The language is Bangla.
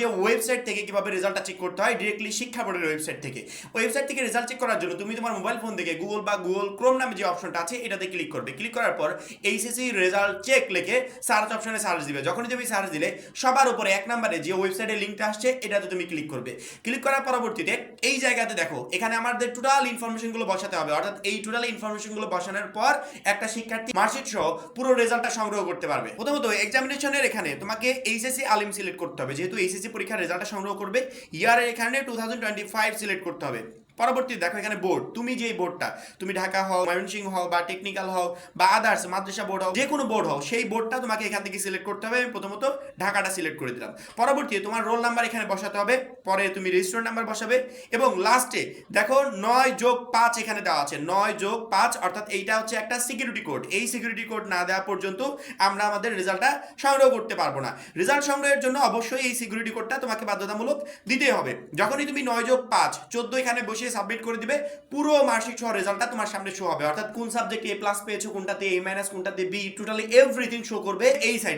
যে ওয়েবসাইট থেকে কিভাবে রেজাল্টটা চেক করতে হয়, ডিরেক্টলি শিক্ষা বোর্ডের ওয়েবসাইট থেকে। ওয়েবসাইট থেকে রেজাল্ট চেক করার জন্য তুমি তোমার মোবাইল ফোন থেকে গুগল বা গুগল ক্রোম নামে যে অপশনটা আছে এটাতে ক্লিক করবে। ক্লিক করার পর এইচএসসি রেজাল্ট চেক লিখে সার্চ অপশনে সার্চ দিবে। যখনই তুমি সার্চ দিলে সবার উপরে এক নম্বরে যে ওয়েবসাইটের লিঙ্কটা আসছে এটাতে তুমি ক্লিক করবে। ক্লিক করার পরবর্তীতে এই জায়গাতে দেখো এখানে আমাদের টোটাল ইনফরমেশনগুলো বসাতে হবে, অর্থাৎ এই টোটাল ইনফরমেশনগুলো বসানোর পর একটা শিক্ষার্থী মার্কশিট সহ পুরো রেজাল্টটা সংগ্রহ করতে পারবে। প্রথমত এক্সামিনেশনের এখানে তোমাকে এইচএসসি আলিম সিলেক্ট করতে হবে, যেহেতু এইচএসসি পরীক্ষার রেজাল্টটা সংগ্রহ করবে। ইয়ারের এখানে 2025 সিলেক্ট করতে হবে। পরবর্তী দেখো এখানে বোর্ড, তুমি যে বোর্ডটা, তুমি ঢাকা হও, ময়মনসিংহ হও, বা টেকনিক্যাল হও, বা আদার্স মাদ্রাসা বোর্ড হও, যে কোনো বোর্ড হও, সেই বোর্ডটা তোমাকে এখান থেকে সিলেক্ট করতে হবে। আমি প্রথমত ঢাকাটা সিলেক্ট করে দিলাম। পরবর্তী তোমার রোল নাম্বার এখানে বসাতে হবে, পরে তুমি রেজিস্ট্রেশন নাম্বার বসাবে, এবং লাস্টে দেখো 9+5 এখানে দেওয়া আছে। 9+5 অর্থাৎ এইটা হচ্ছে একটা সিকিউরিটি কোড। এই সিকিউরিটি কোড না দেওয়া পর্যন্ত আমরা আমাদের রেজাল্টটা সংগ্রহ করতে পারবো না। রেজাল্ট সংগ্রহের জন্য অবশ্যই এই সিকিউরিটি কোডটা তোমাকে বাধ্যতামূলক দিতে হবে। যখনই তুমি 9+5 14 এখানে বসিয়ে সাবমিট করে দিবে, পুরো মার্কশিট সহ রেজাল্টটা তোমার সামনে শো হবে, অর্থাৎ কোন সাবজেক্টে A+ পেয়েছো, কোনটাতে A-, কোনটাতে B, টোটালি এভরিথিং শো করবে এই সাইডে।